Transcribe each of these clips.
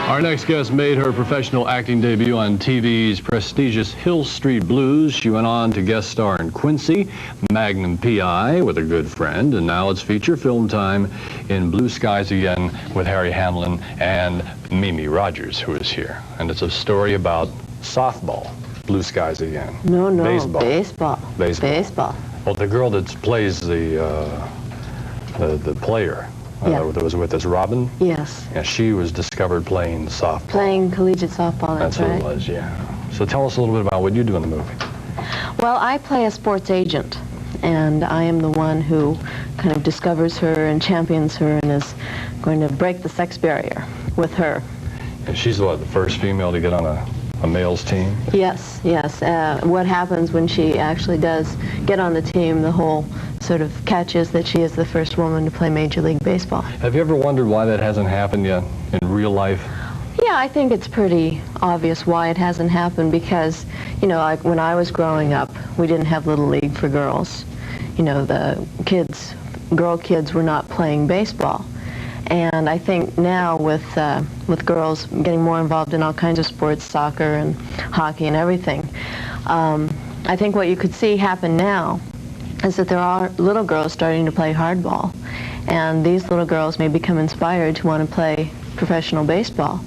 Our next guest made her professional acting debut on TV's prestigious Hill Street Blues. She went on to guest star in Quincy, Magnum P.I. with a good friend, and now it's feature film time in Blue Skies Again with Harry Hamlin and Mimi Rogers, who is here. And it's a story about softball, Blue Skies Again. No, Baseball. Baseball. Well, the girl that plays the player that was with us, Robin? Yes. Yeah, she was discovered playing softball. Playing collegiate softball, that's right. That's what it was, yeah. So tell us a little bit about what you do in the movie. Well, I play a sports agent, and I am the one who kind of discovers her and champions her and is going to break the sex barrier with her. And she's what, the first female to get on a male's team? Yes. What happens when she actually does get on the team, the whole sort of catch is that she is the first woman to play Major League Baseball. Have you ever wondered why that hasn't happened yet in real life? Yeah, I think it's pretty obvious why it hasn't happened because, you know, like when I was growing up, we didn't have Little League for girls. You know, the girl kids were not playing baseball. And I think now with girls getting more involved in all kinds of sports, soccer and hockey and everything, I think what you could see happen now is that there are little girls starting to play hardball, and these little girls may become inspired to want to play professional baseball.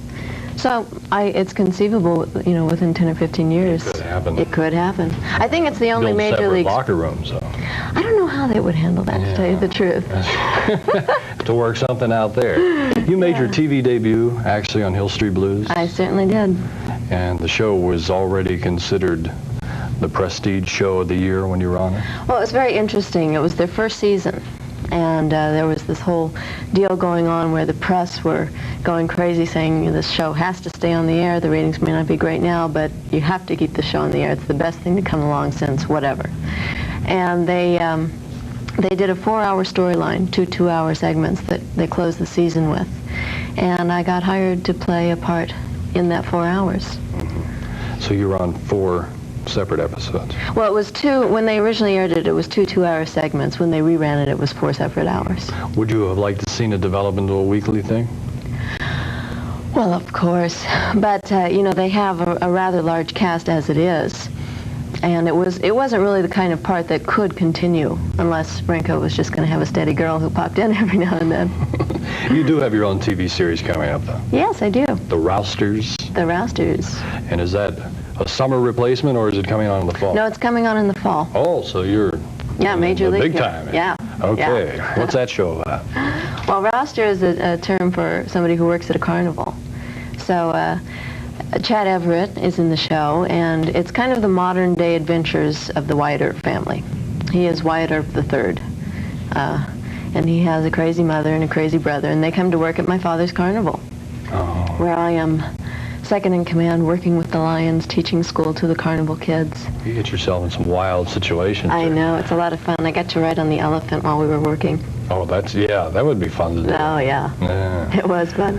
So it's conceivable, you know, within 10 or 15 years. It could happen. It could happen. I think it's the only Build Major League locker rooms, though. I don't know how they would handle that, to tell you the truth. To work something out there. You made your TV debut, actually, on Hill Street Blues. I certainly did. And the show was already considered the prestige show of the year when you were on it? Well, it was very interesting. It was their first season, and there was this whole deal going on where the press were going crazy saying this show has to stay on the air. The ratings may not be great now, but you have to keep the show on the air. It's the best thing to come along since whatever. And they did a 4-hour storyline, two 2-hour segments that they closed the season with. And I got hired to play a part in that 4 hours. Mm-hmm. So you were on 4 separate episodes? Well, it was 2, when they originally aired it, it was 2 2-hour segments. When they reran it, it was 4 separate hours. Would you have liked to seen it develop into a weekly thing? Well, of course. But, you know, they have a rather large cast as it is. And it wasn't really the kind of part that could continue unless Rinko was just going to have a steady girl who popped in every now and then. You do have your own TV series coming up, though. Yes, I do. The Rousters? The Rousters. And is that a summer replacement, or is it coming on in the fall? No, it's coming on in the fall. Oh, so you're Major League. Big time. Yeah. Okay. Yeah. What's that show about? Well, Rouster is a term for somebody who works at a carnival. So Chad Everett is in the show, and it's kind of the modern-day adventures of the Wyatt Earp family. He is Wyatt Earp III, and he has a crazy mother and a crazy brother, and they come to work at my father's carnival, where I am second in command, working with the lions, teaching school to the carnival kids. You get yourself in some wild situations. I know, it's a lot of fun. I got to ride on the elephant while we were working. Oh, that would be fun to do. Oh, yeah. It was fun.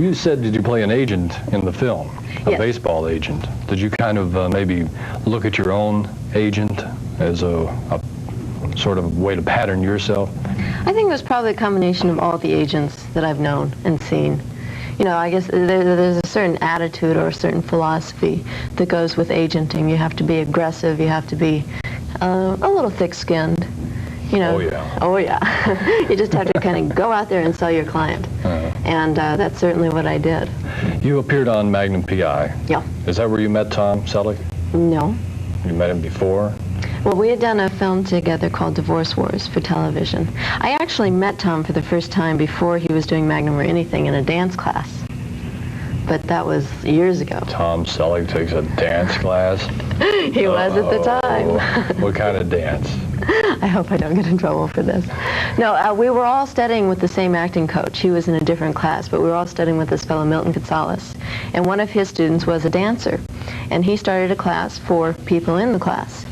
You said, did you play an agent in the film? Yes. A baseball agent. Did you kind of maybe look at your own agent as a sort of way to pattern yourself? I think it was probably a combination of all the agents that I've known and seen. You know, I guess there's a certain attitude or a certain philosophy that goes with agenting. You have to be aggressive. You have to be a little thick-skinned. You know. Oh, yeah. Oh, yeah. You just have to kind of go out there and sell your client. And that's certainly what I did. You appeared on Magnum P.I. Yeah. Is that where you met Tom Selleck? No. You met him before? Well, we had done a film together called Divorce Wars for television. I actually met Tom for the first time before he was doing Magnum or anything in a dance class. But that was years ago. Tom Selleck takes a dance class? He was at the time. What kind of dance? I hope I don't get in trouble for this. No, we were all studying with the same acting coach. He was in a different class, but we were all studying with this fellow, Milton Gonzalez. And one of his students was a dancer. And he started a class for people in the class.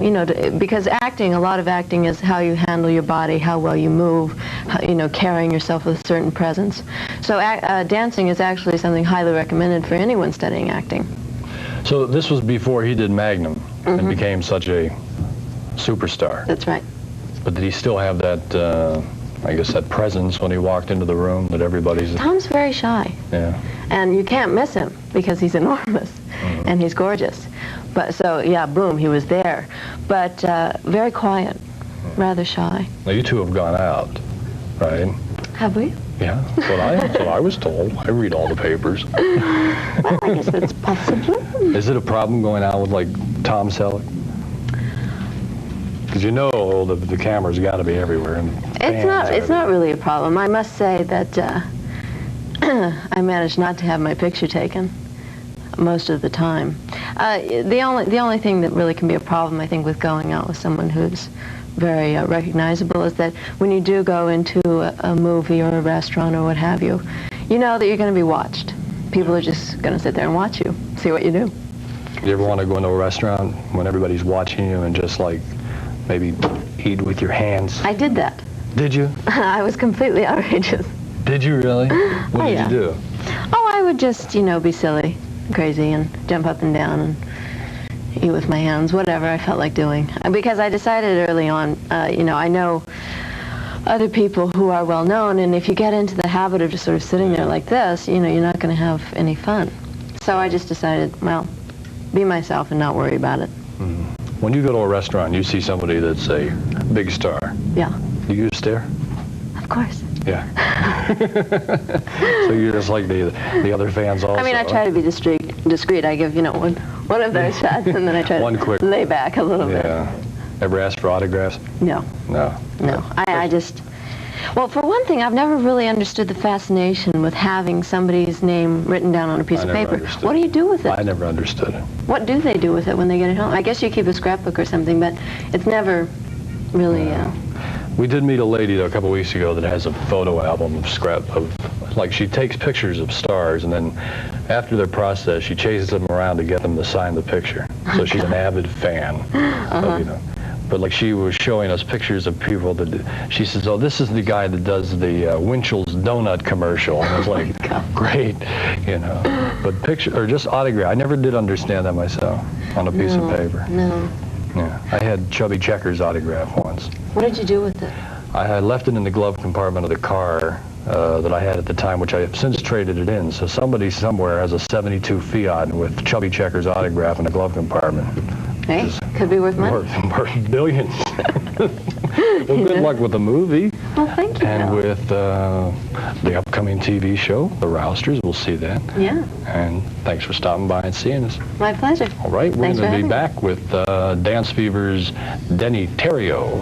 You know, because acting, a lot of acting is how you handle your body, how well you move, you know, carrying yourself with a certain presence. So dancing is actually something highly recommended for anyone studying acting. So this was before he did Magnum and became such a Superstar. That's right. But did he still have that, I guess, that presence when he walked into the room that everybody's... Tom's very shy. Yeah. And you can't miss him because he's enormous and he's gorgeous. But so, yeah, boom, he was there. But very quiet, rather shy. Now, you two have gone out, right? Have we? Yeah, that's what I was told. I read all the papers. Well, I guess that's possible. Is it a problem going out with, like, Tom Selleck? Because you know the camera's got to be everywhere. And It's not really a problem. I must say that I managed not to have my picture taken most of the time. The only thing that really can be a problem, I think, with going out with someone who's very recognizable is that when you do go into a movie or a restaurant or what have you, you know that you're going to be watched. People are just going to sit there and watch you, see what you do. You ever want to go into a restaurant when everybody's watching you and just, like, maybe eat with your hands? I did that. Did you? I was completely outrageous. Did you really? What did you do? Oh, I would just, be silly, crazy, and jump up and down and eat with my hands, whatever I felt like doing. Because I decided early on, I know other people who are well known, and if you get into the habit of just sort of sitting there like this, you're not going to have any fun. So I just decided, well, be myself and not worry about it. Mm-hmm. When you go to a restaurant, you see somebody that's a big star. Yeah. Do you stare? Of course. Yeah. So you're just like the other fans also. I mean, I try to be discreet. I give, one of those shots, and then I try to lay back a little bit. Yeah. Ever asked for autographs? No. No. No. I just... Well, for one thing, I've never really understood the fascination with having somebody's name written down on a piece of paper. Understood. What do you do with it? I never understood it. What do they do with it when they get it home? I guess you keep a scrapbook or something, but it's never really... We did meet a lady a couple weeks ago that has a photo album of like, she takes pictures of stars, and then after they're processed, she chases them around to get them to sign the picture. So she's an avid fan of, But like, she was showing us pictures of people that she says, "Oh, this is the guy that does the Winchell's donut commercial." And I was like, "Great," But picture or just autograph. I never did understand that myself on a piece of paper. No. Yeah, I had Chubby Checker's autograph once. What did you do with it? I had left it in the glove compartment of the car that I had at the time, which I have since traded it in. So somebody somewhere has a '72 Fiat with Chubby Checker's autograph in the glove compartment. Hey, could be worth money. Worth billions. Well, good luck with the movie. Well, thank you. And with the upcoming TV show, The Rousters. We'll see that. Yeah. And thanks for stopping by and seeing us. My pleasure. All right, we're Thanks going for to be having me. back with Dance Fever's Denny Terrio.